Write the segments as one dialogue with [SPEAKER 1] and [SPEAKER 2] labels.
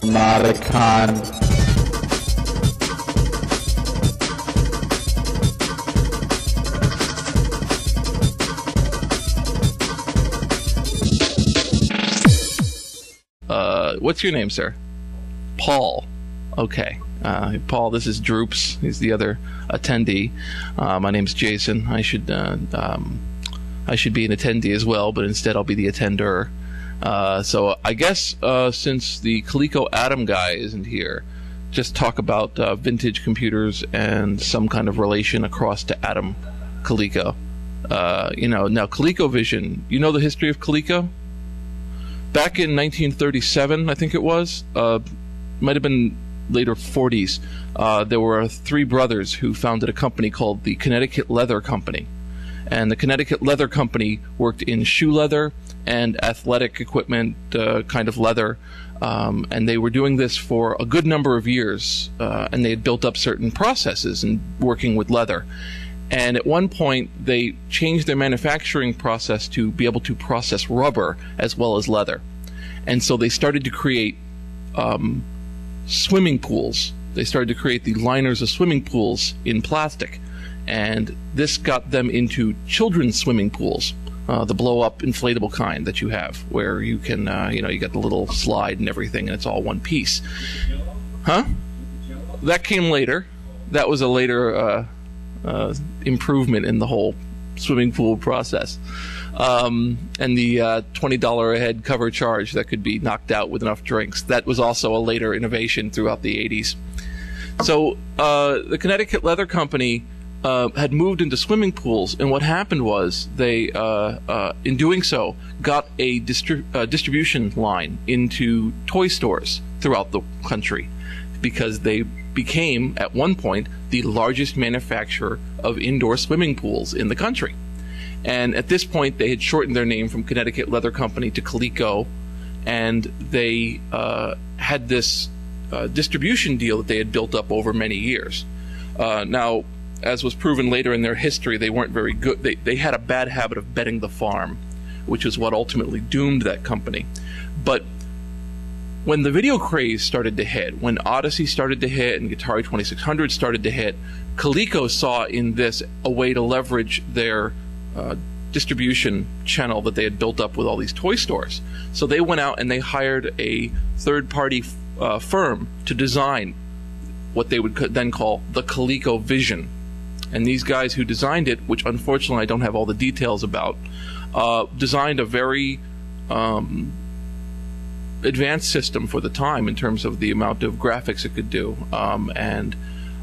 [SPEAKER 1] Notacon.
[SPEAKER 2] What's your name, sir? Paul. Okay. Paul, this is Droops. He's the other attendee. My name's Jason. I should be an attendee as well, but instead I'll be the attender. So I guess since the Coleco Adam guy isn't here, just talk about vintage computers and some kind of relation across to Adam Coleco. Now ColecoVision, you know the history of Coleco? Back in 1937, I think it was, might have been later 40s, there were three brothers who founded a company called the Connecticut Leather Company. And the Connecticut Leather Company worked in shoe leather and athletic equipment kind of leather. And they were doing this for a good number of years. And they had built up certain processes in working with leather. And at one point, they changed their manufacturing process to be able to process rubber as well as leather. And so they started to create swimming pools. They started to create the liners of swimming pools in plastic. And this got them into children's swimming pools, the blow-up inflatable kind that you have, where you can, you got the little slide and everything, and it's all one piece. Huh? That came later. That was a later improvement in the whole swimming pool process. And the $20 a head cover charge that could be knocked out with enough drinks. That was also a later innovation throughout the 80s. So the Connecticut Leather Company had moved into swimming pools, and what happened was they, in doing so, got a distribution line into toy stores throughout the country, because they became, at one point, the largest manufacturer of indoor swimming pools in the country. And at this point, they had shortened their name from Connecticut Leather Company to Coleco, and they had this distribution deal that they had built up over many years. Now, as was proven later in their history, they weren't very good. They had a bad habit of betting the farm, which is what ultimately doomed that company. But when the video craze started to hit, when Odyssey started to hit and Atari 2600 started to hit, Coleco saw in this a way to leverage their distribution channel that they had built up with all these toy stores. So they went out and they hired a third-party firm to design what they would then call the ColecoVision. And these guys who designed it, which unfortunately I don't have all the details about, designed a very advanced system for the time in terms of the amount of graphics it could do. And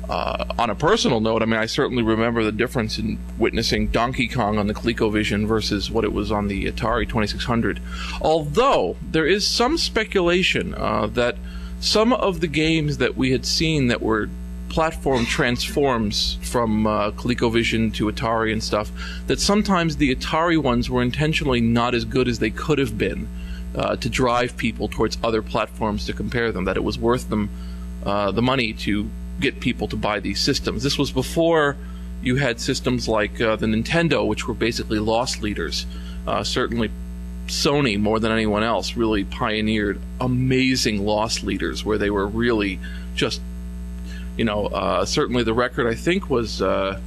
[SPEAKER 2] on a personal note, I mean, I certainly remember the difference in witnessing Donkey Kong on the ColecoVision versus what it was on the Atari 2600. Although there is some speculation that some of the games that we had seen that were platform transforms from ColecoVision to Atari and stuff, that sometimes the Atari ones were intentionally not as good as they could have been to drive people towards other platforms to compare them, that it was worth them the money to get people to buy these systems. This was before you had systems like the Nintendo, which were basically loss leaders. Certainly Sony, more than anyone else, really pioneered amazing loss leaders where they were really just, certainly the record, I think, was the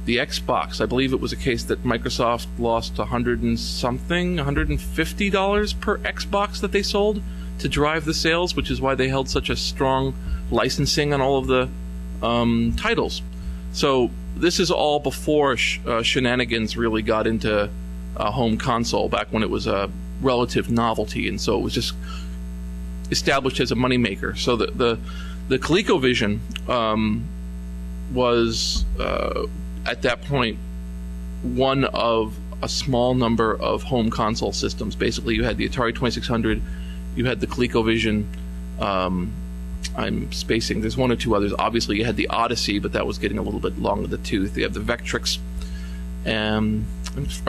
[SPEAKER 2] Xbox. I believe it was a case that Microsoft lost $150 per Xbox that they sold to drive the sales, which is why they held such a strong licensing on all of the titles. So this is all before shenanigans really got into home console, back when it was a relative novelty, and so it was just established as a moneymaker. So the ColecoVision was at that point one of a small number of home console systems. Basically, you had the Atari 2600, you had the ColecoVision. I'm spacing. There's one or two others. Obviously, you had the Odyssey, but that was getting a little bit long in the tooth. You have the Vectrix. I'm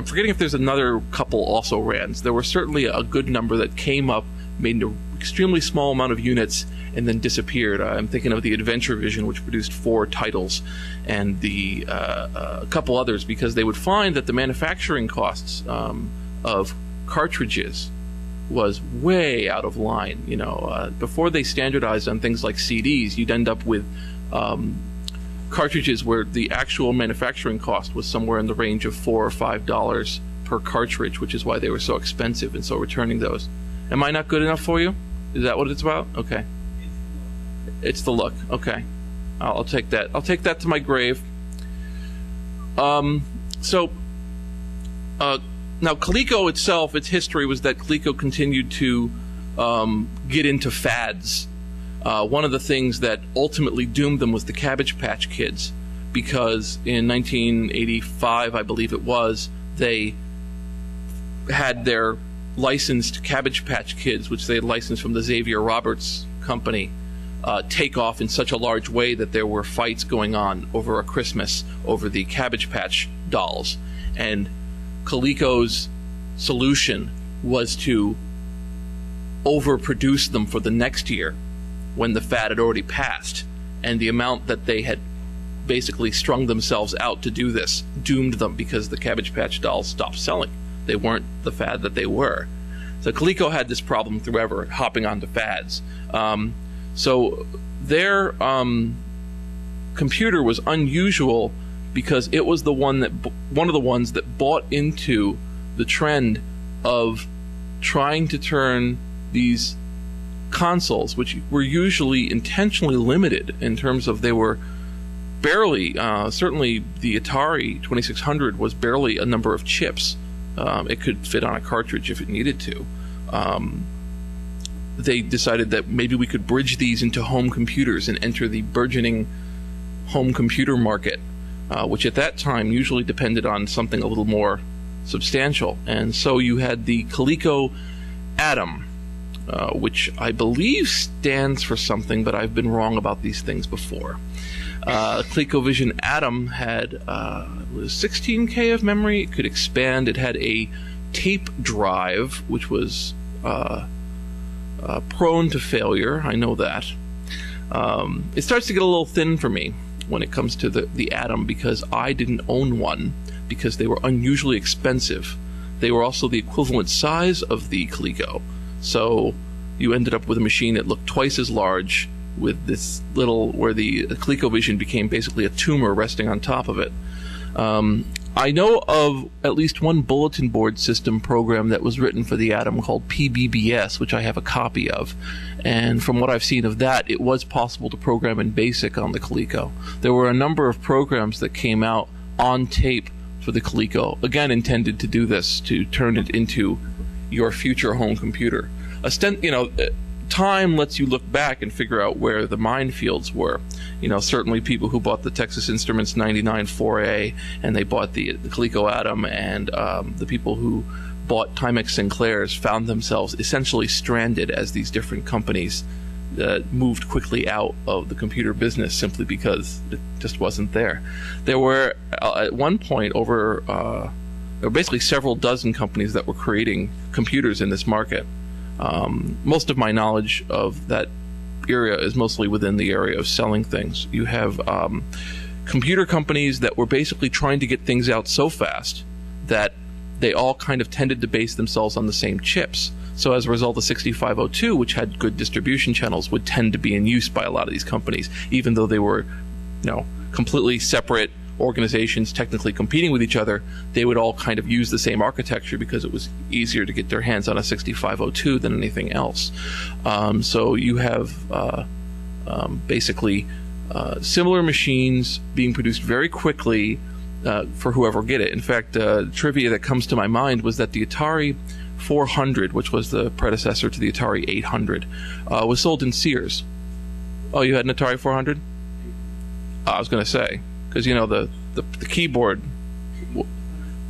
[SPEAKER 2] forgetting if there's another couple also ran. There were certainly a good number that came up, made an extremely small amount of units, and then disappeared. I'm thinking of the AdventureVision, which produced 4 titles, and the a couple others, because they would find that the manufacturing costs of cartridges was way out of line. You know, before they standardized on things like CDs, you'd end up with cartridges where the actual manufacturing cost was somewhere in the range of $4 or $5 per cartridge, which is why they were so expensive, and so returning those. Am I not good enough for you? Is that what it's about? Okay. It's the look. Okay. I'll take that. I'll take that to my grave. Now Coleco itself, its history was that Coleco continued to get into fads. One of the things that ultimately doomed them was the Cabbage Patch Kids, because in 1985, I believe it was, they had their licensed Cabbage Patch Kids, which they had licensed from the Xavier Roberts company, take off in such a large way that there were fights going on over a Christmas over the Cabbage Patch dolls. And Coleco's solution was to overproduce them for the next year when the fad had already passed, and the amount that they had basically strung themselves out to do this doomed them, because the Cabbage Patch dolls stopped selling. They weren't the fad that they were. So Coleco had this problem throughout, hopping onto fads. So their computer was unusual because it was one of the ones that bought into the trend of trying to turn these consoles, which were usually intentionally limited in terms of they were barely, certainly the Atari 2600 was barely a number of chips. It could fit on a cartridge if it needed to. They decided that maybe we could bridge these into home computers and enter the burgeoning home computer market, which at that time usually depended on something a little more substantial. And so you had the Coleco Atom, which I believe stands for something, but I've been wrong about these things before. ColecoVision Atom had 16K of memory. It could expand. It had a tape drive, which was prone to failure. I know that. It starts to get a little thin for me when it comes to the Atom, because I didn't own one, because they were unusually expensive. They were also the equivalent size of the Coleco. So you ended up with a machine that looked twice as large, with this little, where the ColecoVision became basically a tumor resting on top of it. I know of at least one bulletin board system program that was written for the Atom called PBBS, which I have a copy of. And from what I've seen of that, it was possible to program in BASIC on the Coleco. There were a number of programs that came out on tape for the Coleco, again intended to do this, to turn it into your future home computer. Time lets you look back and figure out where the minefields were. Certainly people who bought the Texas Instruments 99 4A and they bought the Coleco Atom, and the people who bought Timex Sinclairs found themselves essentially stranded as these different companies moved quickly out of the computer business simply because it just wasn't there. There were, at one point, there were basically several dozen companies that were creating computers in this market. Most of my knowledge of that area is mostly within the area of selling things. You have computer companies that were basically trying to get things out so fast that they all kind of tended to base themselves on the same chips. So as a result, the 6502, which had good distribution channels, would tend to be in use by a lot of these companies, even though they were, completely separate organizations technically competing with each other. They would all kind of use the same architecture because it was easier to get their hands on a 6502 than anything else. So you have basically similar machines being produced very quickly for whoever get it. In fact, trivia that comes to my mind was that the Atari 400, which was the predecessor to the Atari 800, was sold in Sears. Oh, you had an Atari 400? I was going to say, because the keyboard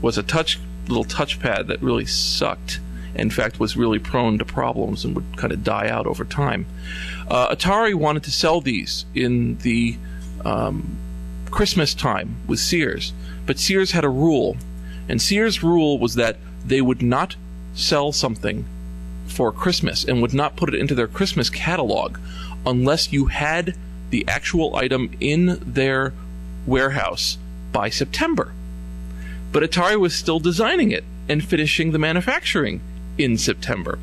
[SPEAKER 2] was a little touchpad that really sucked. In fact, was really prone to problems and would kind of die out over time. Atari wanted to sell these in the Christmas time with Sears, but Sears had a rule, and Sears' rule was that they would not sell something for Christmas and would not put it into their Christmas catalog unless you had the actual item in their warehouse by September. But Atari was still designing it and finishing the manufacturing in September.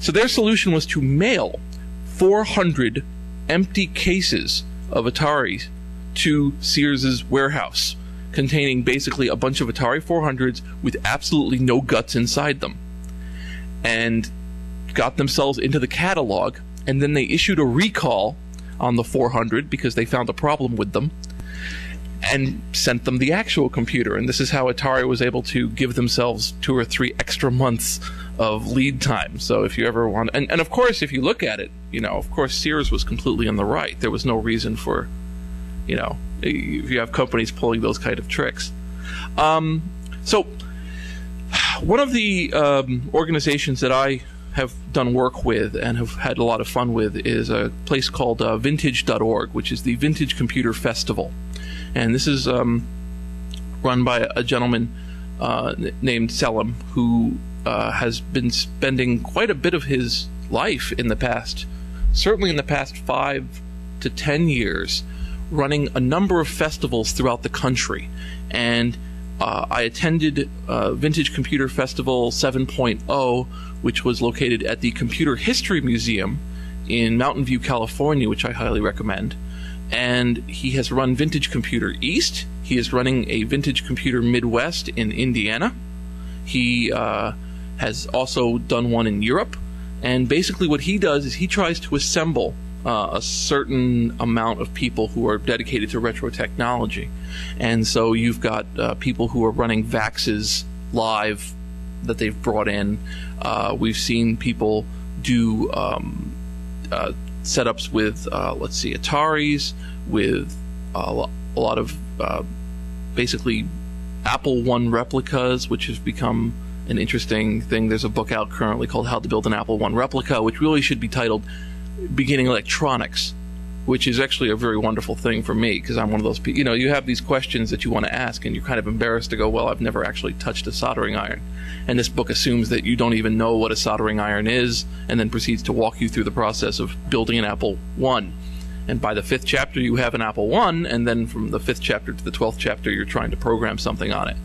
[SPEAKER 2] So their solution was to mail 400 empty cases of Ataris to Sears's warehouse, containing basically a bunch of Atari 400s with absolutely no guts inside them, and got themselves into the catalog. And then they issued a recall on the 400 because they found a problem with them, and sent them the actual computer. And this is how Atari was able to give themselves 2 or 3 extra months of lead time. So if you ever want, and of course, if you look at it, of course Sears was completely in the right. There was no reason for, if you have companies pulling those kind of tricks. So one of the organizations that I have done work with and have had a lot of fun with is a place called vintage.org, which is the Vintage Computer Festival. And this is run by a gentleman named Selim, who has been spending quite a bit of his life in the past, certainly in the past 5 to 10 years, running a number of festivals throughout the country. And I attended Vintage Computer Festival 7.0, which was located at the Computer History Museum in Mountain View, California, which I highly recommend. And he has run Vintage Computer East. He is running a Vintage Computer Midwest in Indiana. He has also done one in Europe. And basically what he does is he tries to assemble a certain amount of people who are dedicated to retro technology. And so you've got people who are running VAXs live that they've brought in. We've seen people do setups with, Ataris, with a lot of basically Apple I replicas, which has become an interesting thing. There's a book out currently called How to Build an Apple I Replica, which really should be titled Beginning Electronics, which is actually a very wonderful thing for me, because I'm one of those people, you have these questions that you want to ask, and you're kind of embarrassed to go, well, I've never actually touched a soldering iron. And this book assumes that you don't even know what a soldering iron is, and then proceeds to walk you through the process of building an Apple I. And by the 5th chapter, you have an Apple I, and then from the 5th chapter to the 12th chapter, you're trying to program something on it.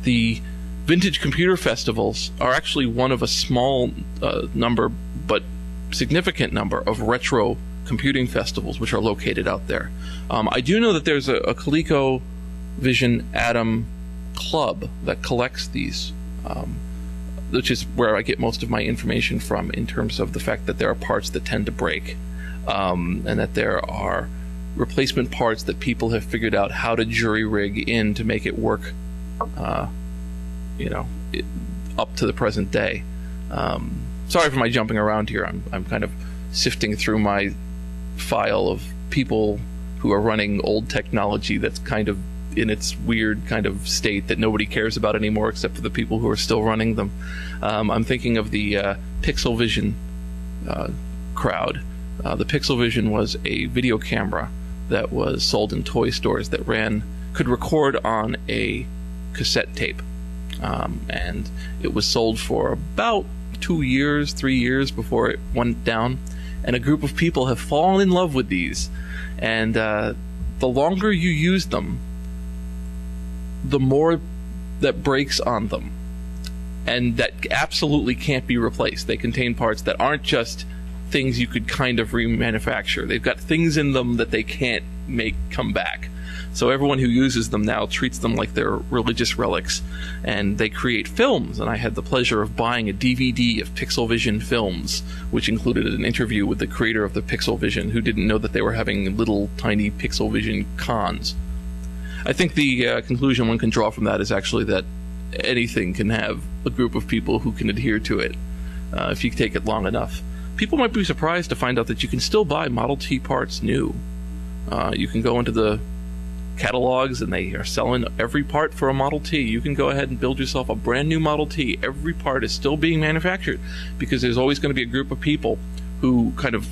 [SPEAKER 2] The Vintage Computer Festivals are actually one of a small number, but significant number of retro computing festivals which are located out there. I do know that there's a ColecoVision Atom club that collects these, which is where I get most of my information from, in terms of the fact that there are parts that tend to break, and that there are replacement parts that people have figured out how to jury rig in to make it work, up to the present day. Sorry for my jumping around here. I'm kind of sifting through my file of people who are running old technology that's kind of in its weird kind of state that nobody cares about anymore except for the people who are still running them. I'm thinking of the PixelVision crowd. The PixelVision was a video camera that was sold in toy stores that could record on a cassette tape. And it was sold for about 2 years, 3 years before it went down. And a group of people have fallen in love with these. And the longer you use them, the more that breaks on them. And that absolutely can't be replaced. They contain parts that aren't just things you could kind of remanufacture. They've got things in them that they can't make come back. So everyone who uses them now treats them like they're religious relics, and they create films. And I had the pleasure of buying a DVD of PixelVision films, which included an interview with the creator of the PixelVision, who didn't know that they were having little tiny PixelVision cons. I think the conclusion one can draw from that is actually that anything can have a group of people who can adhere to it if you take it long enough. People might be surprised to find out that you can still buy Model T parts new. You can go into the catalogs and they are selling every part for a Model T. You can go ahead and build yourself a brand new Model T. Every part is still being manufactured, because there's always going to be a group of people who kind of,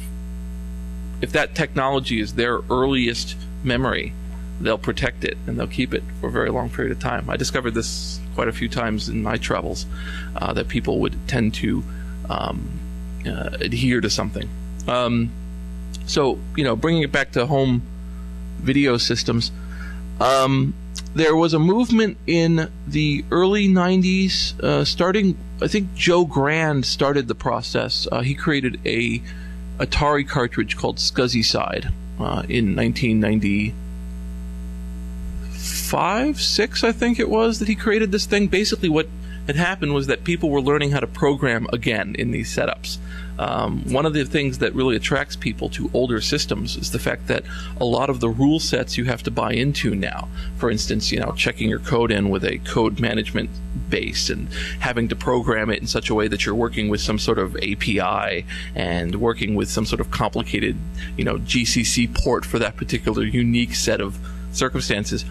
[SPEAKER 2] if that technology is their earliest memory, they'll protect it and they'll keep it for a very long period of time. I discovered this quite a few times in my travels, that people would tend to adhere to something. So, bringing it back to home video systems, there was a movement in the early 90s, starting I think Joe Grand started the process. He created a Atari cartridge called SCSI in 1995-6, I think it was, that he created this thing. Basically what had happened was that people were learning how to program again in these setups. One of the things that really attracts people to older systems is the fact that a lot of the rule sets you have to buy into now. For instance, checking your code in with a code management base and having to program it in such a way that you're working with some sort of API and working with some sort of complicated, GCC port for that particular unique set of circumstances.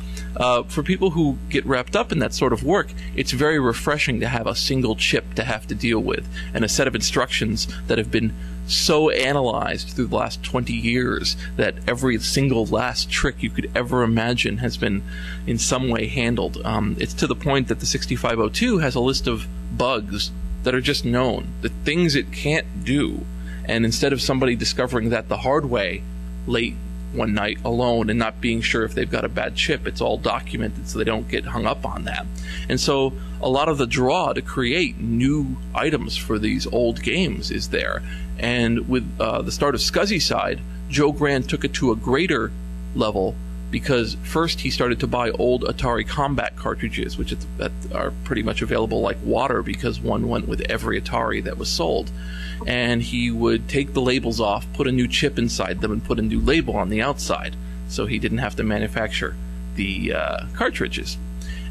[SPEAKER 2] For people who get wrapped up in that sort of work, it's very refreshing to have a single chip to have to deal with and a set of instructions that have been so analyzed through the last 20 years that every single last trick you could ever imagine has been in some way handled. It's to the point that the 6502 has a list of bugs that are just known, the things it can't do, and instead of somebody discovering that the hard way late one night alone and not being sure if they've got a bad chip, it's all documented so they don't get hung up on that. And so a lot of the draw to create new items for these old games is there. And with the start of SCSI, Joe Grand took it to a greater level, because first he started to buy old Atari Combat cartridges, which are pretty much available like water because one went with every Atari that was sold. And he would take the labels off, put a new chip inside them, and put a new label on the outside, so he didn't have to manufacture the cartridges.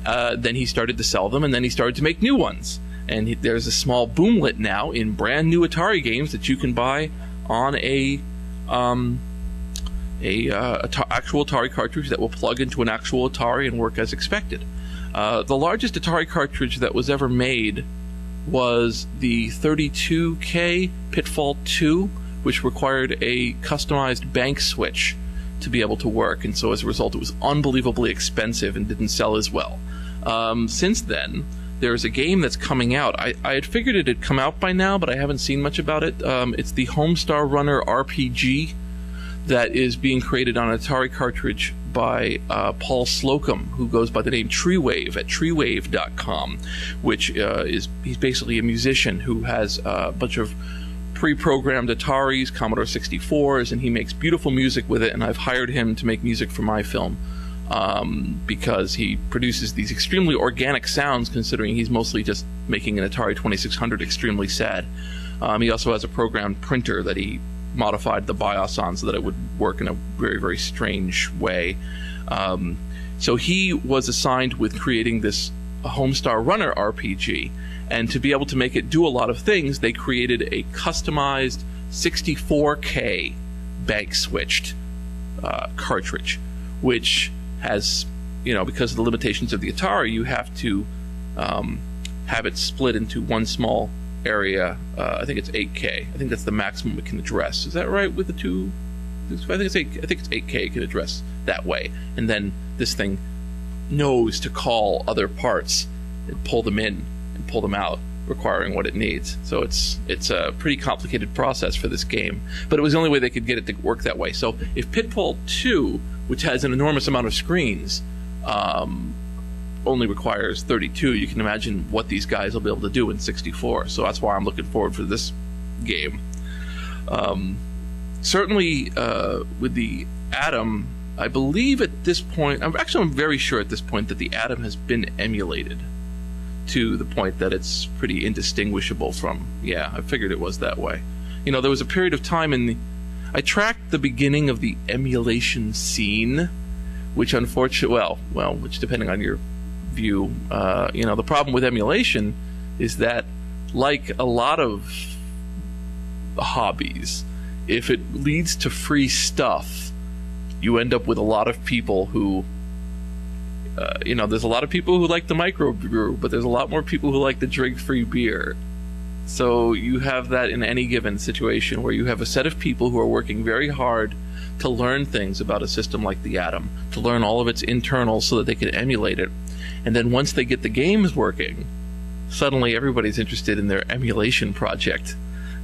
[SPEAKER 2] Then he started to sell them, and then he started to make new ones. And there's a small boomlet now in brand new Atari games that you can buy on a actual Atari cartridge that will plug into an actual Atari and work as expected. The largest Atari cartridge that was ever made was the 32K Pitfall 2, which required a customized bank switch to be able to work, and so as a result it was unbelievably expensive and didn't sell as well. Since then, there's a game that's coming out. I had figured it had come out by now, but I haven't seen much about it. It's the Homestar Runner RPG that is being created on an Atari cartridge by Paul Slocum, who goes by the name Treewave at treewave.com, which he's basically a musician who has a bunch of pre-programmed Ataris, Commodore 64s, and he makes beautiful music with it, and I've hired him to make music for my film because he produces these extremely organic sounds, considering he's mostly just making an Atari 2600 extremely sad. He also has a programmed printer that he modified the BIOS on so that it would work in a very, very strange way. So he was assigned with creating this Homestar Runner RPG, and to be able to make it do a lot of things, they created a customized 64K bank switched cartridge, which has, because of the limitations of the Atari, you have to have it split into one small area. I think it's 8K. I think that's the maximum it can address. Is that right with the two? I think it's 8K it can address that way. And then this thing knows to call other parts and pull them in and pull them out, requiring what it needs. So it's a pretty complicated process for this game. But it was the only way they could get it to work that way. So if Pitfall 2, which has an enormous amount of screens, only requires 32, you can imagine what these guys will be able to do in 64. So that's why I'm looking forward for this game. Certainly with the Atom, I believe at this point, I'm very sure at this point that the Atom has been emulated to the point that it's pretty indistinguishable from, I figured it was that way. There was a period of time I tracked the beginning of the emulation scene, which unfortunately, which depending on your view, the problem with emulation is that, like a lot of hobbies, if it leads to free stuff, you end up with a lot of people who, there's a lot of people who like the microbrew, but there's a lot more people who like to drink free beer. So you have that in any given situation where you have a set of people who are working very hard to learn things about a system like the Atom, to learn all of its internals so that they can emulate it. And then once they get the games working, suddenly everybody's interested in their emulation project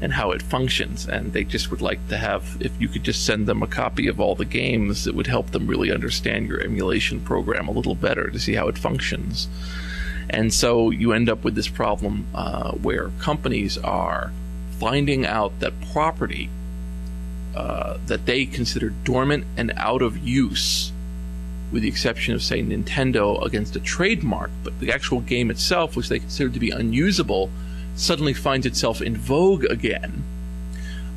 [SPEAKER 2] and how it functions, and they just would like to have, if you could just send them a copy of all the games, it would help them really understand your emulation program a little better to see how it functions. And so you end up with this problem where companies are finding out that property that they consider dormant and out of use, with the exception of, say, Nintendo against a trademark, but the actual game itself, which they consider to be unusable, suddenly finds itself in vogue again.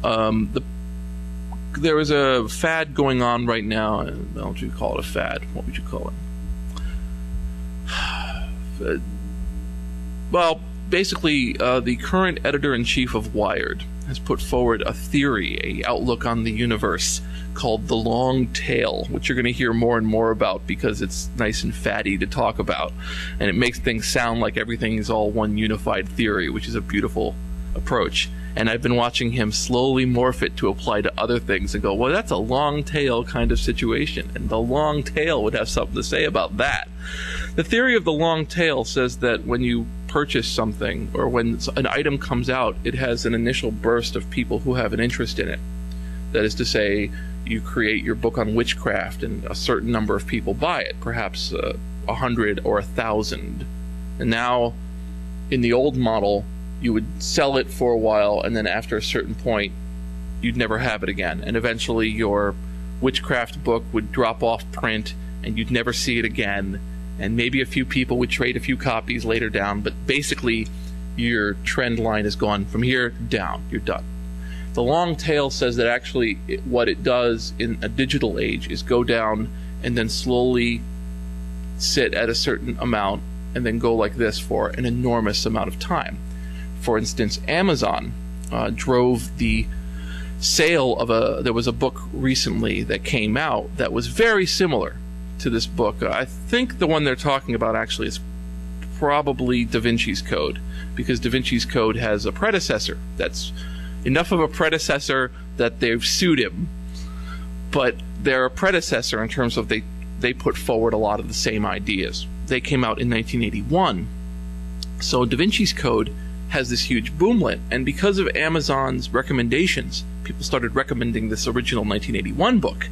[SPEAKER 2] There is a fad going on right now. I don't know if you call it a fad. What would you call it? Well, basically, the current editor-in-chief of Wired has put forward a theory, a outlook on the universe called the long tail, which you're going to hear more and more about because it's nice and fatty to talk about, and it makes things sound like everything is all one unified theory, which is a beautiful approach. And I've been watching him slowly morph it to apply to other things and go, well, that's a long tail kind of situation, and the long tail would have something to say about that. The theory of the long tail says that when you purchase something, or when an item comes out, it has an initial burst of people who have an interest in it. That is to say, you create your book on witchcraft and a certain number of people buy it, perhaps 100 or 1,000. And now, in the old model, you would sell it for a while, and then after a certain point, you'd never have it again. And eventually your witchcraft book would drop off print, and you'd never see it again. And maybe a few people would trade a few copies later down, but basically your trend line is gone from here down. You're done. The long tail says that actually what it does in a digital age is go down and then slowly sit at a certain amount and then go like this for an enormous amount of time. For instance, Amazon drove the sale of there was a book recently that came out that was very similar to this book. I think the one they're talking about actually is probably Da Vinci's Code, because Da Vinci's Code has a predecessor that's enough of a predecessor that they've sued him, but they're a predecessor in terms of they put forward a lot of the same ideas. They came out in 1981, so Da Vinci's Code has this huge boomlet, and because of Amazon's recommendations, people started recommending this original 1981 book,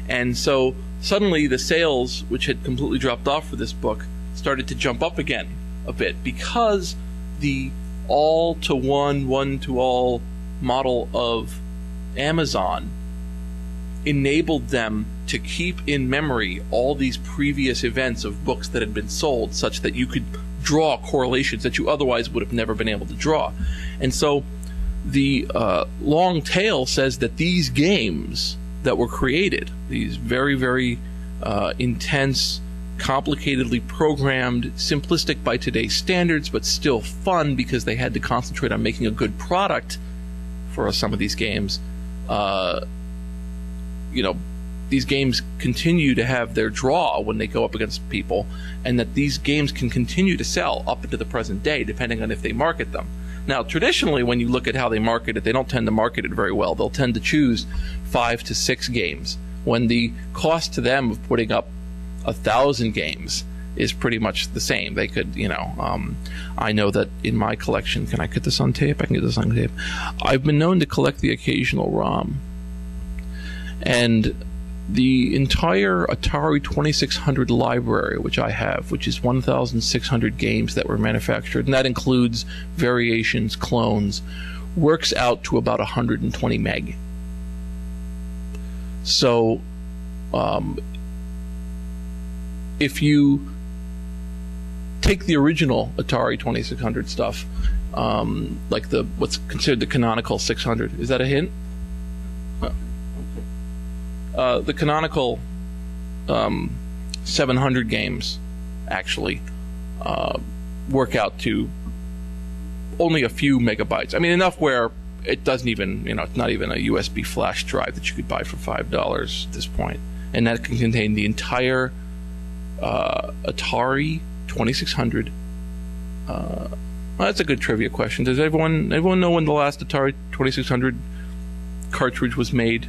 [SPEAKER 2] and so suddenly the sales, which had completely dropped off for this book, started to jump up again a bit, because the all-to-one, one-to-all model of Amazon enabled them to keep in memory all these previous events of books that had been sold, such that you could draw correlations that you otherwise would have never been able to draw. And so the long tail says that these games that were created, these very, very intense, complicatedly programmed, simplistic by today's standards, but still fun because they had to concentrate on making a good product for some of these games, these games continue to have their draw when they go up against people, and that these games can continue to sell up into the present day, depending on if they market them. Now, traditionally, when you look at how they market it, they don't tend to market it very well. They'll tend to choose 5 to 6 games, when the cost to them of putting up 1,000 games is pretty much the same. They could, I know that in my collection, can I get this on tape? I can get this on tape. I've been known to collect the occasional ROM. And the entire Atari 2600 library, which I have, which is 1,600 games that were manufactured, and that includes variations, clones, works out to about 120 meg. So, if you take the original Atari 2600 stuff, like what's considered the canonical 600, is that a hint? The canonical 700 games actually work out to only a few megabytes. I mean, enough where it doesn't even, it's not even a USB flash drive that you could buy for $5 at this point. And that can contain the entire Atari 2600. Well, that's a good trivia question. Does everyone know when the last Atari 2600 cartridge was made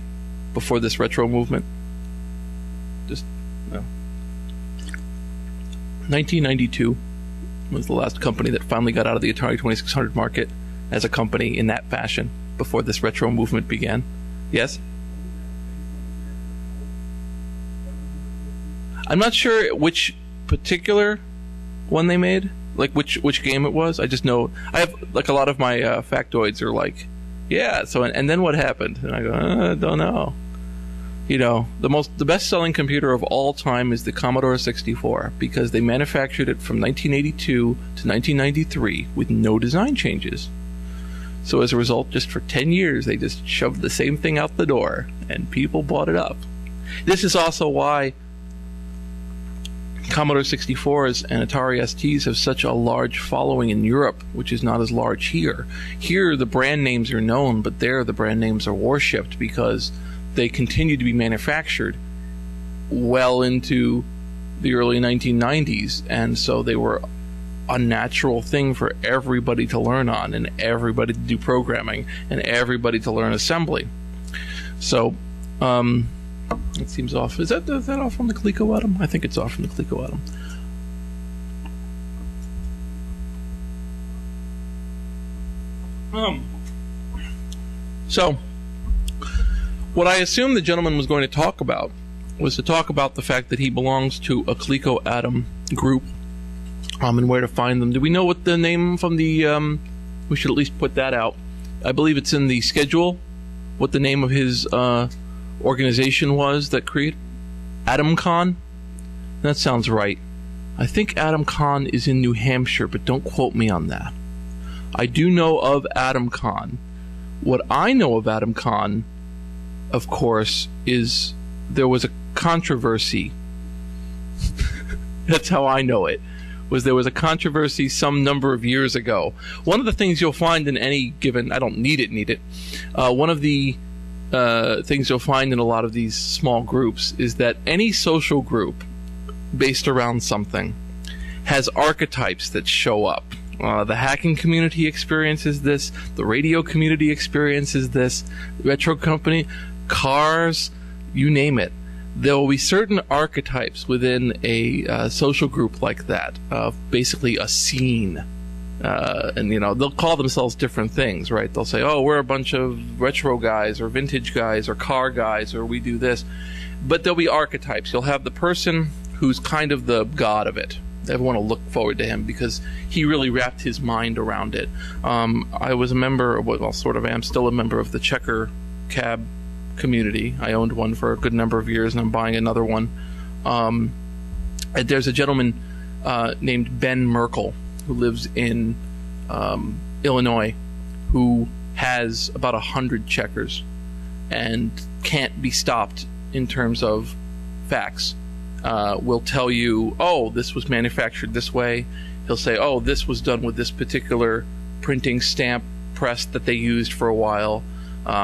[SPEAKER 2] before this retro movement? Just no. 1992 was the last company that finally got out of the Atari 2600 market as a company in that fashion before this retro movement began. Yes? I'm not sure which particular one they made. like which game it was. I just know I have like a lot of my factoids are like, yeah. So and then what happened? And I go, I don't know. You know, the best-selling computer of all time is the Commodore 64 because they manufactured it from 1982 to 1993 with no design changes. So as a result, just for 10 years, they just shoved the same thing out the door, and people bought it up. This is also why Commodore 64s and Atari STs have such a large following in Europe, which is not as large here. Here, the brand names are known, but there, the brand names are worshipped because they continued to be manufactured well into the early 1990s, and so they were a natural thing for everybody to learn on, and everybody to do programming, and everybody to learn assembly. So, it seems off. Is that off from the Coleco, Adam? I think it's off from the Coleco, Adam. So, what I assumed the gentleman was going to talk about was to talk about the fact that he belongs to a Coleco Adam group, and where to find them. Do we know what the name from the, we should at least put that out. I believe it's in the schedule, what the name of his organization was that created AdamCon? That sounds right. I think AdamCon is in New Hampshire, but don't quote me on that. I do know of AdamCon. What I know of AdamCon, of course, is there was a controversy. That's how I know it. There was a controversy some number of years ago. One of the things you'll find in any given, I don't need it. One of the things you'll find in a lot of these small groups is that any social group based around something has archetypes that show up. The hacking community experiences this. The radio community experiences this. The retro company, cars, you name it. There will be certain archetypes within a social group like that, basically a scene. And, you know, they'll call themselves different things, right? They'll say, oh, we're a bunch of retro guys or vintage guys or car guys or we do this. But there'll be archetypes. You'll have the person who's kind of the god of it. Everyone will look forward to him because he really wrapped his mind around it. I was a member, well, sort of am still a member of the Checker Cab community. I owned one for a good number of years, and I'm buying another one. There's a gentleman named Ben Merkel who lives in Illinois who has about 100 checkers and can't be stopped in terms of facts. Will tell you, oh, this was manufactured this way. He'll say, oh, this was done with this particular printing stamp press that they used for a while.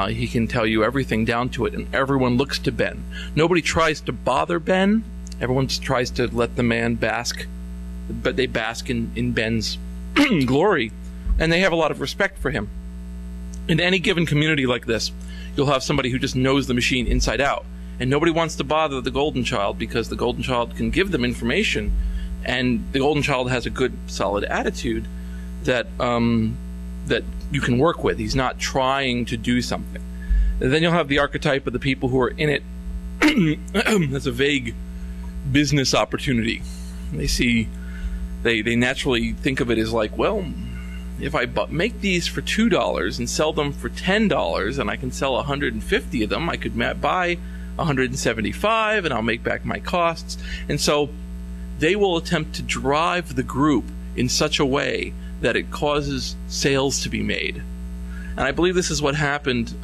[SPEAKER 2] He can tell you everything down to it, and everyone looks to Ben. Nobody tries to bother Ben. Everyone just tries to let the man bask, but they bask in Ben's glory, and they have a lot of respect for him. In any given community like this, you'll have somebody who just knows the machine inside out, and nobody wants to bother the Golden Child because the Golden Child can give them information, and the Golden Child has a good, solid attitude that that you can work with. He's not trying to do something. And then you'll have the archetype of the people who are in it as a vague business opportunity. They naturally think of it as like, well, if I make these for $2 and sell them for $10 and I can sell 150 of them, I could buy 175 and I'll make back my costs. And so they will attempt to drive the group in such a way that it causes sales to be made. And I believe this is what happened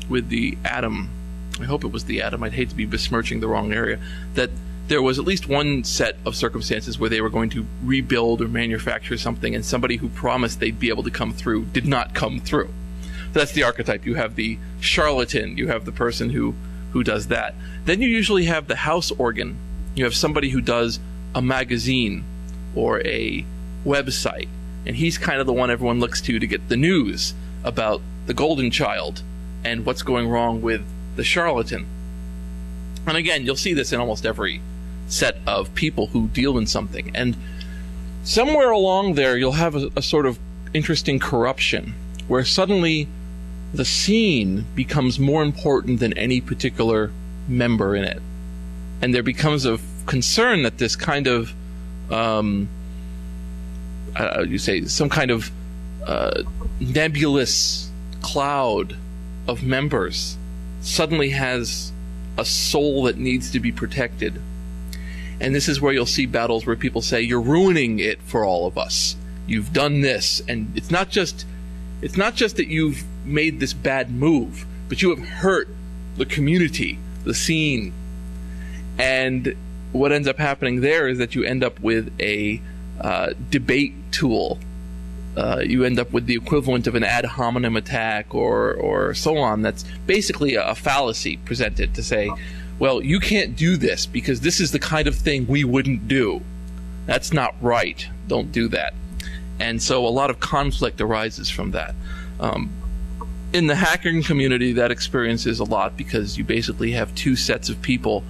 [SPEAKER 2] with the Atom. I hope it was the Atom. I'd hate to be besmirching the wrong area. That there was at least one set of circumstances where they were going to rebuild or manufacture something, and somebody who promised they'd be able to come through did not come through. That's the archetype. You have the charlatan. You have the person who does that. Then you usually have the house organ. You have somebody who does a magazine or a website, and he's kind of the one everyone looks to get the news about the Golden Child and what's going wrong with the charlatan. And again, you'll see this in almost every set of people who deal in something. And somewhere along there, you'll have a sort of interesting corruption where suddenly the scene becomes more important than any particular member in it. And there becomes a concern that this kind of you say, some kind of nebulous cloud of members suddenly has a soul that needs to be protected. And this is where you'll see battles where people say, you're ruining it for all of us. You've done this. And it's not just that you've made this bad move, but you have hurt the community, the scene. And what ends up happening there is that you end up with a debate tool. You end up with the equivalent of an ad hominem attack or so on. That's basically a fallacy presented to say, well, you can't do this because this is the kind of thing we wouldn't do. That's not right. Don't do that. And so a lot of conflict arises from that. In the hacking community, that experience is a lot because you basically have two sets of people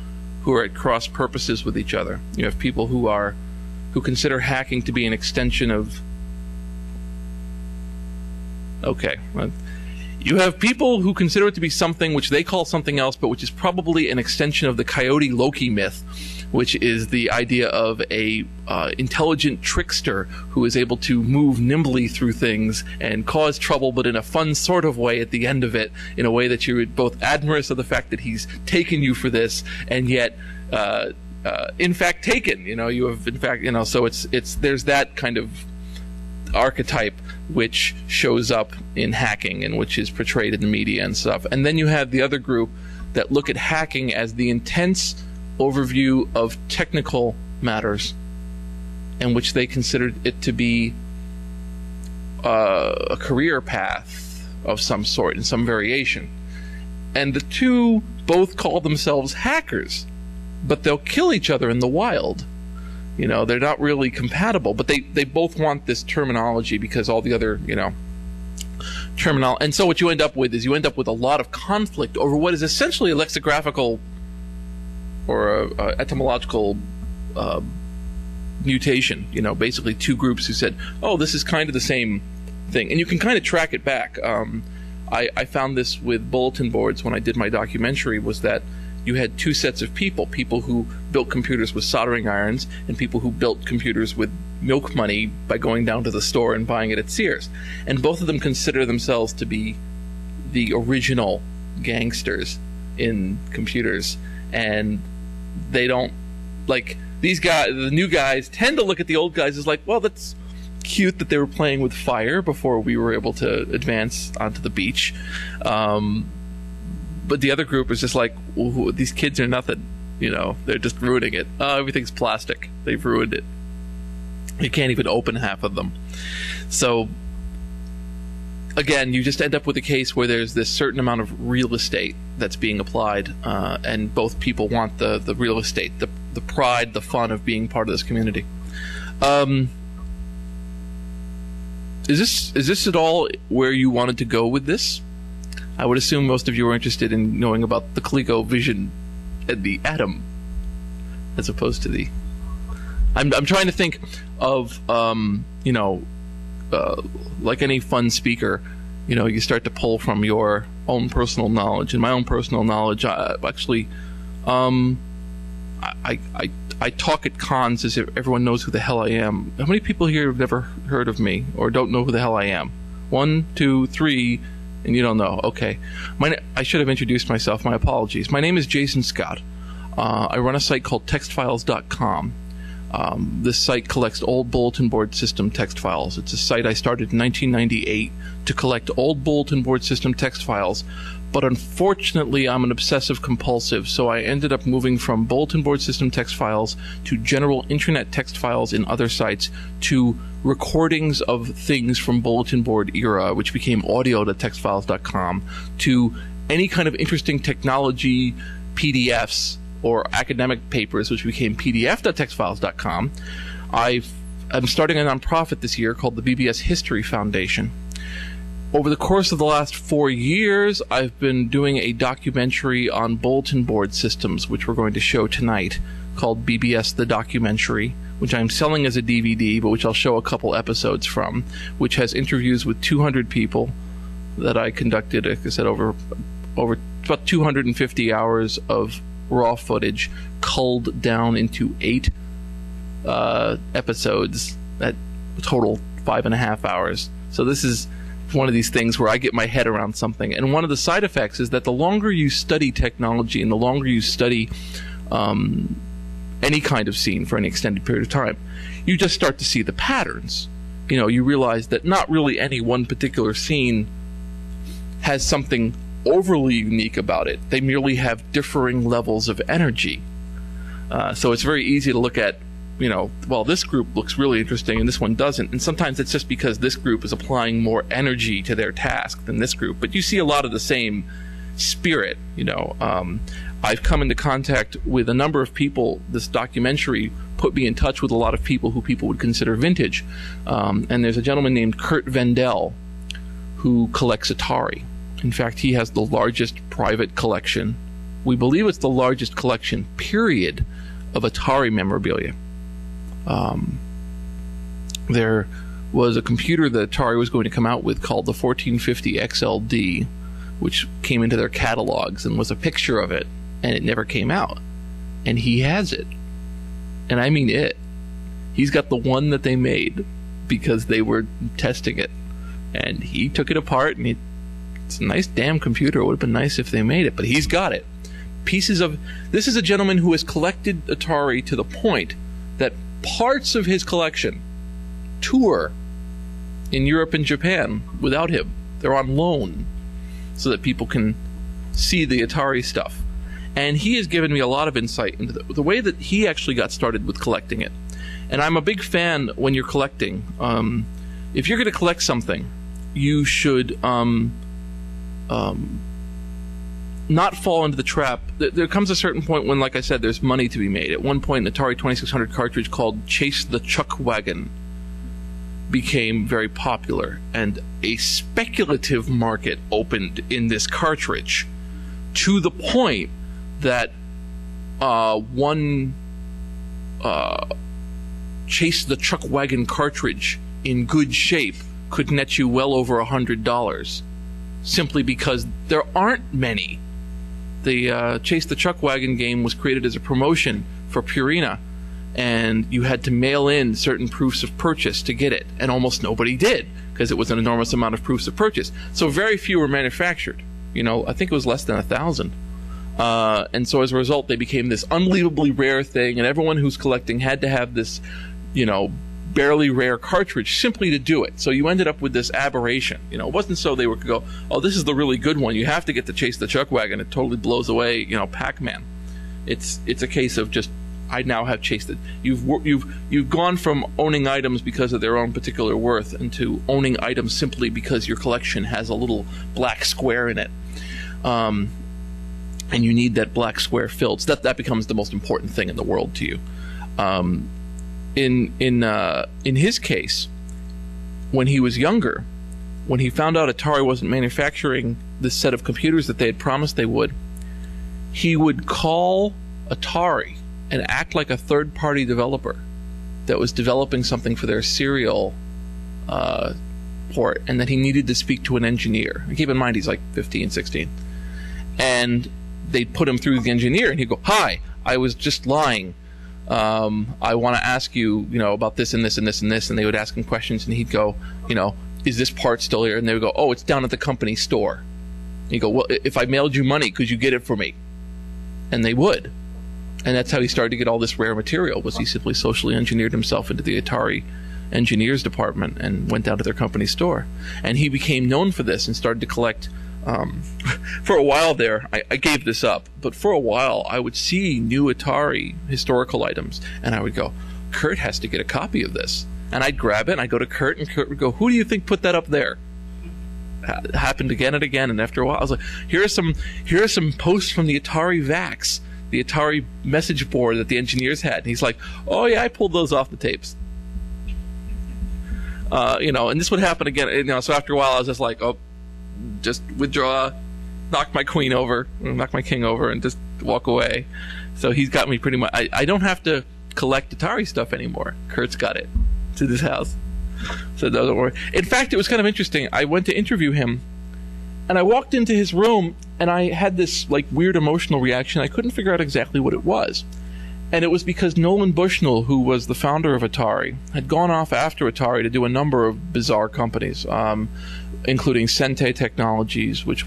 [SPEAKER 2] who are at cross purposes with each other. You have people who consider hacking to be an extension of... Okay. You have people who consider it to be something which they call something else, but which is probably an extension of the Coyote Loki myth, which is the idea of a intelligent trickster who is able to move nimbly through things and cause trouble, but in a fun sort of way at the end of it, in a way that you're both admirous of the fact that he's taken you for this, and yet in fact taken. You have in fact, so it's there's that kind of archetype which shows up in hacking and which is portrayed in the media and stuff. And then you have the other group that look at hacking as the intense overview of technical matters, in which they considered it to be a career path of some sort, in some variation. And the two both call themselves hackers, but they'll kill each other in the wild. They're not really compatible, but they both want this terminology because all the other, terminology. And so what you end up with is a lot of conflict over what is essentially a lexicographical or a etymological mutation. Basically two groups who said, oh, this is kind of the same thing. And you can kind of track it back. I found this with bulletin boards when I did my documentary, was that you had two sets of people who built computers with soldering irons and people who built computers with milk money by going down to the store and buying it at Sears. And both of them consider themselves to be the original gangsters in computers. And they don't, like, these guys, the new guys tend to look at the old guys as like, well, that's cute that they were playing with fire before we were able to advance onto the beach. But the other group is just like, well, these kids are nothing, they're just ruining it. Everything's plastic. They've ruined it. You can't even open half of them. So, again, you just end up with a case where there's this certain amount of real estate that's being applied, and both people want the real estate, the pride, the fun of being part of this community. Is this at all where you wanted to go with this? I would assume most of you are interested in knowing about the Coleco vision and the atom, as opposed to the... I'm trying to think of, like any fun speaker, you start to pull from your own personal knowledge. And my own personal knowledge, I talk at cons as if everyone knows who the hell I am. How many people here have never heard of me or don't know who the hell I am? 1, 2, 3... And you don't know. Okay. I should have introduced myself. My apologies. My name is Jason Scott. I run a site called textfiles.com. This site collects old bulletin board system text files. It's a site I started in 1998 to collect old bulletin board system text files. But unfortunately, I'm an obsessive compulsive, so I ended up moving from bulletin board system text files to general internet text files in other sites to recordings of things from bulletin board era, which became audio.textfiles.com, to any kind of interesting technology PDFs or academic papers, which became pdf.textfiles.com. I'm starting a nonprofit this year called the BBS History Foundation. Over the course of the last 4 years, I've been doing a documentary on bulletin board systems, which we're going to show tonight, called BBS The Documentary, which I'm selling as a DVD, but which I'll show a couple episodes from, which has interviews with 200 people that I conducted, like I said, over about 250 hours of raw footage culled down into 8 episodes that total 5.5 hours. So this is one of these things where I get my head around something. And one of the side effects is that the longer you study technology and the longer you study any kind of scene for any extended period of time, you just start to see the patterns. You know, you realize that not really any one particular scene has something overly unique about it. They merely have differing levels of energy. So it's very easy to look at, you know, well, this group looks really interesting and this one doesn't. And sometimes it's just because this group is applying more energy to their task than this group. But you see a lot of the same spirit, you know. I've come into contact with a number of people. This documentary put me in touch with a lot of people who people would consider vintage. And there's a gentleman named Kurt Vendel who collects Atari. In fact, he has the largest private collection. We believe it's the largest collection, period, of Atari memorabilia. There was a computer that Atari was going to come out with called the 1450 XLD, which came into their catalogs and was a picture of it, and it never came out. And he has it. And I mean it. He's got the one that they made because they were testing it. And he took it apart, and it's a nice damn computer. It would have been nice if they made it, but he's got it. This is a gentleman who has collected Atari to the point that parts of his collection tour in Europe and Japan without him. They're on loan so that people can see the Atari stuff. And he has given me a lot of insight into the way that he actually got started with collecting it. And I'm a big fan when you're collecting. If you're going to collect something, you should not fall into the trap. There comes a certain point when, like I said, there's money to be made. At one point, an Atari 2600 cartridge called Chase the Chuck Wagon became very popular, and a speculative market opened in this cartridge to the point that one Chase the Chuck Wagon cartridge in good shape could net you well over $100, simply because there aren't many. The Chase the Chuck Wagon game was created as a promotion for Purina, and you had to mail in certain proofs of purchase to get it, and almost nobody did because it was an enormous amount of proofs of purchase. So very few were manufactured. You know, I think it was less than 1,000. And so as a result, they became this unbelievably rare thing, and everyone who's collecting had to have this, you know, barely rare cartridge simply to do it. So you ended up with this aberration. You know, it wasn't so they would go, oh, this is the really good one. You have to get to Chase the Chuck Wagon. It totally blows away, you know, Pac-Man. It's a case of just, I now have chased it. You've gone from owning items because of their own particular worth into owning items simply because your collection has a little black square in it. And you need that black square filled. So that becomes the most important thing in the world to you. In his case, when he was younger, when he found out Atari wasn't manufacturing this set of computers that they had promised they would, he would call Atari and act like a third-party developer that was developing something for their serial port, and that he needed to speak to an engineer. And keep in mind, he's like 15, 16. And they'd put him through the engineer, and he'd go, "Hi, I was just lying. I want to ask you, you know, about this and this and this and this." And they would ask him questions, and he'd go, you know, "Is this part still here?" And they would go, "Oh, it's down at the company store." And he'd go, "Well, if I mailed you money, could you get it for me?" And they would. And that's how he started to get all this rare material, was he simply socially engineered himself into the Atari engineers department and went down to their company store. And he became known for this and started to collect. For a while there, I gave this up, but for a while I would see new Atari historical items, and I would go, "Kurt has to get a copy of this." And I'd grab it, and I'd go to Kurt, and Kurt would go, "Who do you think put that up there?" It happened again and again, and after a while I was like, here are some posts from the Atari VAX, the Atari message board that the engineers had. And he's like, "Oh yeah, I pulled those off the tapes." You know, and this would happen again. You know, so after a while I was just like, "Oh, just withdraw, knock my queen over, knock my king over, and just walk away." So he's got me pretty much. I don't have to collect Atari stuff anymore. Kurt's got it. It's in his house, so it doesn't worry. In fact, it was kind of interesting. I went to interview him, and I walked into his room, and I had this like weird emotional reaction. I couldn't figure out exactly what it was, And it was because Nolan Bushnell, who was the founder of Atari, had gone off after Atari to do a number of bizarre companies, including Sente Technologies, which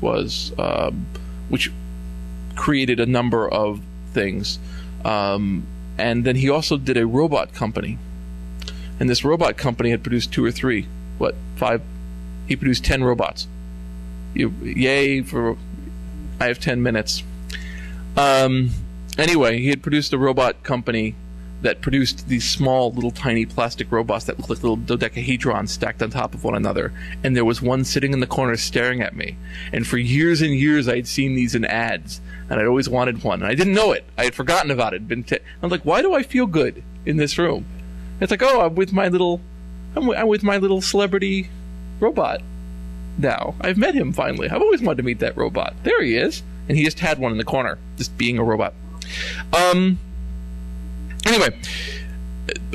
[SPEAKER 2] created a number of things. And then he also did a robot company. And this robot company had produced 2 or 3, 5? He produced 10 robots. Yay for... I have 10 minutes. Anyway, he had produced a robot company that produced these small, little, tiny plastic robots that looked like little dodecahedrons stacked on top of one another. And there was one sitting in the corner staring at me. And for years and years, I had seen these in ads, and I'd always wanted one. And I didn't know it. I had forgotten about it. I'm like, why do I feel good in this room? It's like, oh, I'm with my little celebrity robot now. I've met him finally. I've always wanted to meet that robot. There he is. And he just had one in the corner, just being a robot. Anyway,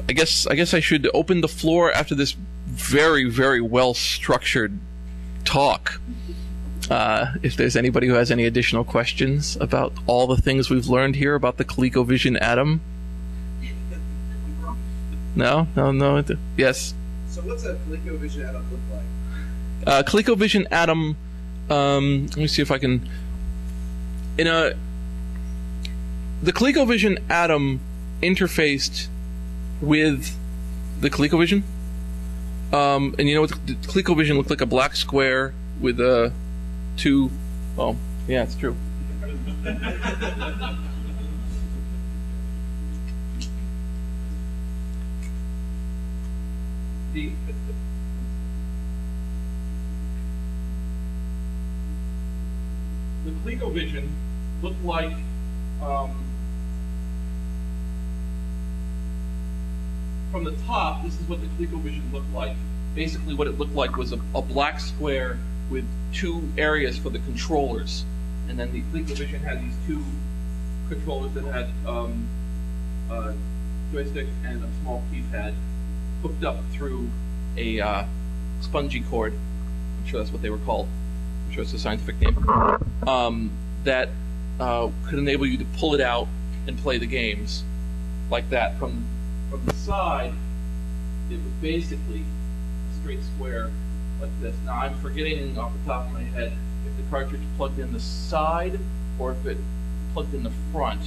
[SPEAKER 2] I guess I should open the floor after this very, very well structured talk. If there's anybody who has any additional questions about all the things we've learned here about the ColecoVision Atom. No. Yes.
[SPEAKER 1] So what's a ColecoVision Atom look like?
[SPEAKER 2] ColecoVision Atom. Let me see if I can. The ColecoVision Atom interfaced with the ColecoVision. And you know what? The ColecoVision looked like a black square with 2. Oh, yeah, it's true. The ColecoVision looked like from the top, this is what the ColecoVision looked like. Basically what it looked like was a black square with 2 areas for the controllers. And then the ColecoVision had these 2 controllers that had a joystick and a small keypad hooked up through a spongy cord. I'm sure that's what they were called. I'm sure it's a scientific name. That could enable you to pull it out and play the games like that. From the side, it was basically a straight square like this. Now I'm forgetting off the top of my head if the cartridge plugged in the side or if it plugged in the front.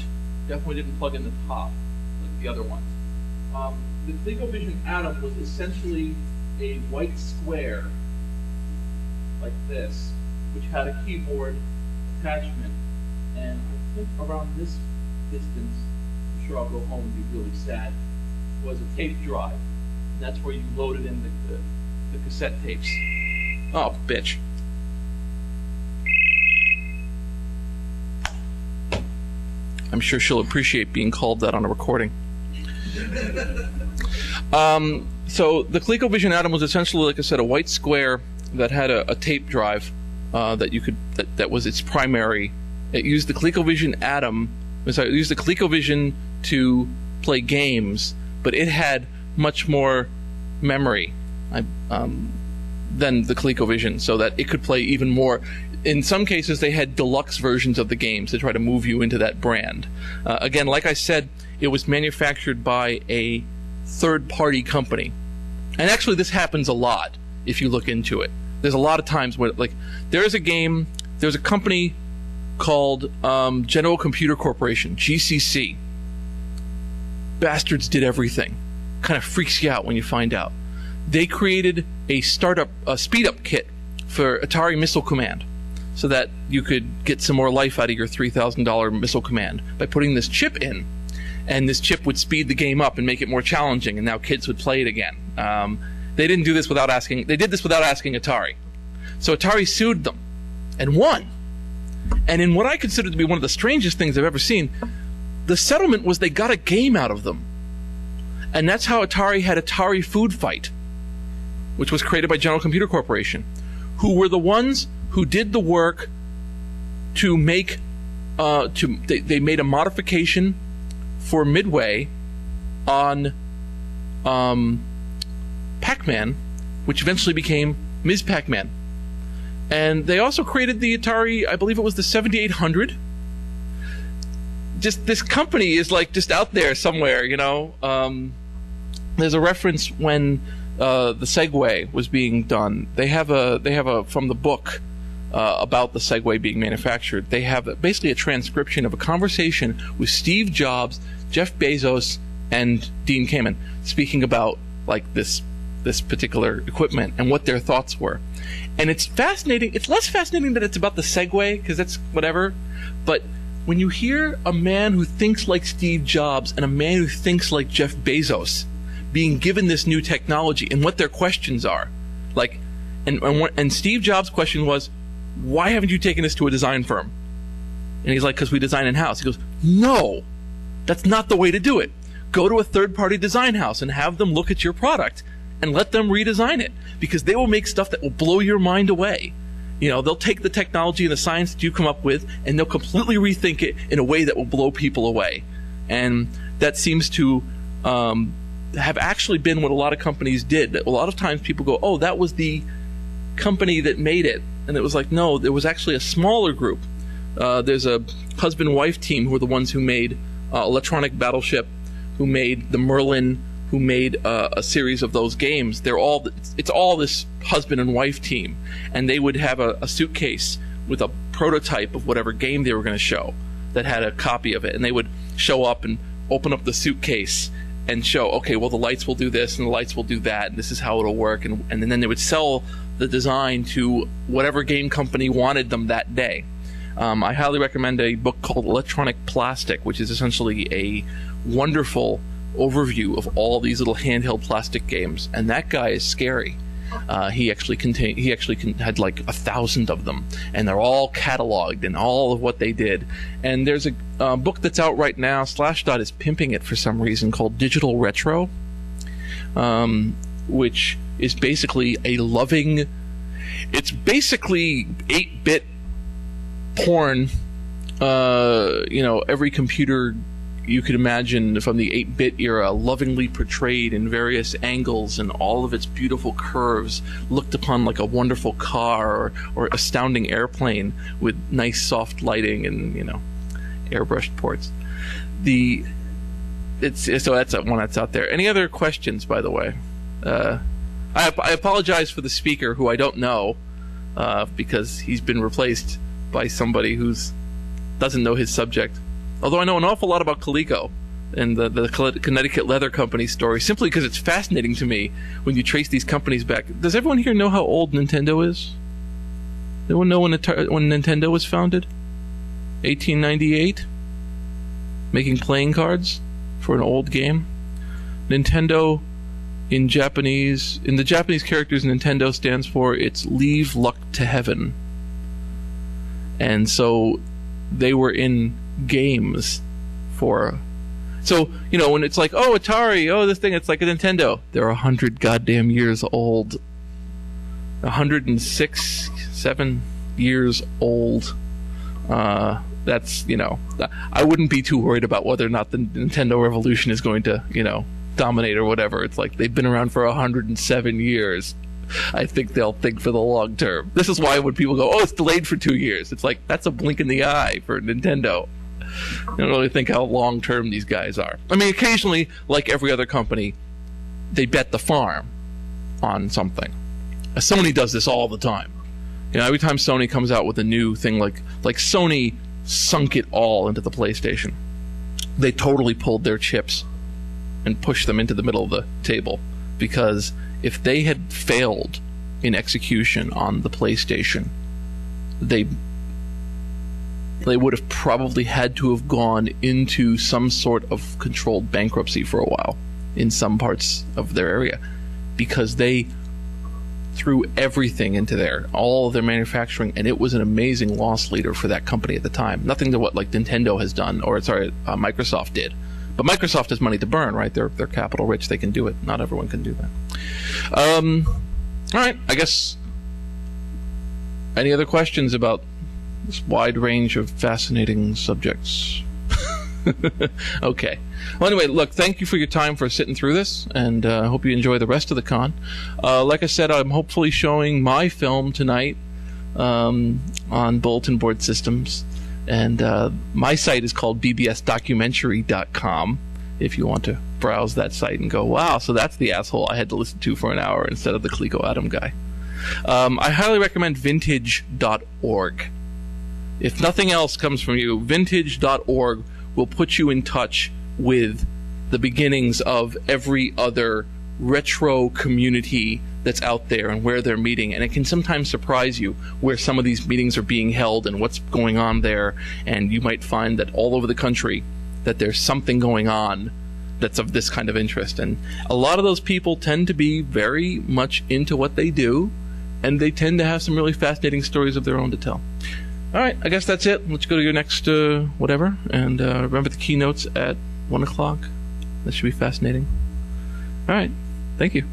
[SPEAKER 2] Definitely didn't plug in the top like the other ones. The ColecoVision Atom was essentially a white square like this, which had a keyboard attachment, and I think around this distance, I'm sure I'll go home and be really sad, was a tape drive. And that's where you loaded in the cassette tapes. Oh, bitch. I'm sure she'll appreciate being called that on a recording. So the ColecoVision Atom was essentially, like I said, a white square that had a tape drive that was its primary. It used the ColecoVision Atom. It used the ColecoVision to play games, but it had much more memory than the ColecoVision, so that it could play even more. In some cases, they had deluxe versions of the games to try to move you into that brand. Again, like I said, it was manufactured by a third-party company. And actually, this happens a lot if you look into it. There's a lot of times where, like, there's a company called General Computer Corporation, GCC. Bastards did everything. Kind of freaks you out when you find out. They created a speed-up kit for Atari Missile Command, so that you could get some more life out of your $3,000 Missile Command by putting this chip in. And this chip would speed the game up and make it more challenging, and now kids would play it again. They didn't do this without asking. They did this without asking Atari. So Atari sued them and won. And in what I consider to be one of the strangest things I've ever seen, the settlement was they got a game out of them. And that's how Atari had Atari Food Fight, which was created by General Computer Corporation, who were the ones who did the work to make they made a modification for Midway on Pac-Man, which eventually became Ms. Pac-Man. And they also created the Atari, I believe it was the 7800. just this company is like just out there somewhere, you know. There's a reference when the Segway was being done. They have a from the book about the Segway being manufactured. They have basically a transcription of a conversation with Steve Jobs, Jeff Bezos, and Dean Kamen speaking about like this particular equipment and what their thoughts were. And it's fascinating. It's less fascinating that it's about the Segway, because that's whatever. But when you hear a man who thinks like Steve Jobs and a man who thinks like Jeff Bezos being given this new technology and what their questions are, like, and Steve Jobs' question was, why haven't you taken this to a design firm? And he's like, because we design in-house. He goes, no, that's not the way to do it. Go to a third-party design house and have them look at your product and let them redesign it, because they will make stuff that will blow your mind away. You know, they'll take the technology and the science that you come up with and they'll completely rethink it in a way that will blow people away. And that seems to have actually been what a lot of companies did. A lot of times people go, oh, that was the company that made it. And it was like, no, there was actually a smaller group. There's a husband-wife team who are the ones who made Electronic Battleship, who made the Merlin, who made a series of those games. It's all this husband and wife team, and they would have a suitcase with a prototype of whatever game they were going to show that had a copy of it, and they would show up and open up the suitcase and show, okay, well, the lights will do this and the lights will do that, and this is how it'll work, and then they would sell the design to whatever game company wanted them that day. I highly recommend a book called Electronic Plastic, which is essentially a wonderful overview of all these little handheld plastic games, and that guy is scary. He actually had like 1,000 of them, and they're all cataloged and all of what they did. And there's a book that's out right now. Slashdot is pimping it for some reason, called Digital Retro, which is basically it's basically 8-bit porn. You know, every computer you could imagine from the 8-bit era, lovingly portrayed in various angles and all of its beautiful curves, looked upon like a wonderful car or astounding airplane with nice soft lighting and, you know, airbrushed ports. So that's one that's out there. Any other questions, by the way? I apologize for the speaker, who I don't know, because he's been replaced by somebody who doesn't know his subject. Although I know an awful lot about Coleco and the Connecticut Leather Company story, simply because it's fascinating to me when you trace these companies back. Does everyone here know how old Nintendo is? Anyone know when Nintendo was founded? 1898? Making playing cards for an old game? Nintendo, in the Japanese characters, Nintendo stands for it's leave luck to heaven. And so they were in games so, you know, when it's like, oh, Atari, oh, this thing, it's like a Nintendo. They're 100 goddamn years old. 106, 7 years old. That's, you know, I wouldn't be too worried about whether or not the Nintendo Revolution is going to, you know, dominate or whatever. It's like they've been around for 107 years. I think they'll think for the long term. This is why when people go, oh, it's delayed for 2 years, it's like, that's a blink in the eye for Nintendo. I don't really think how long term these guys are. I mean, occasionally, like every other company, they bet the farm on something. Sony does this all the time. You know, every time Sony comes out with a new thing, like Sony sunk it all into the PlayStation. They totally pulled their chips and pushed them into the middle of the table, because if they had failed in execution on the PlayStation, they would have probably had to have gone into some sort of controlled bankruptcy for a while in some parts of their area, because they threw everything into all of their manufacturing, and it was an amazing loss leader for that company at the time. Nothing to what like Nintendo has done, or Microsoft did. But Microsoft has money to burn, right? They're capital rich. They can do it. Not everyone can do that. All right. I guess. Any other questions about this wide range of fascinating subjects? Okay. Well, anyway, look, thank you for your time for sitting through this, and I hope you enjoy the rest of the con. Like I said, I'm hopefully showing my film tonight on Bulletin Board Systems, And my site is called bbsdocumentary.com. If you want to browse that site and go, wow, so that's the asshole I had to listen to for an hour instead of the Coleco Atom guy. I highly recommend vintage.org. If nothing else comes from you, vintage.org will put you in touch with the beginnings of every other retro community that's out there and where they're meeting. And it can sometimes surprise you where some of these meetings are being held and what's going on there. And you might find that all over the country that there's something going on that's of this kind of interest. And a lot of those people tend to be very much into what they do, and they tend to have some really fascinating stories of their own to tell. All right, I guess that's it. Let's go to your next whatever. And remember the keynotes at 1 o'clock. That should be fascinating. All right, thank you.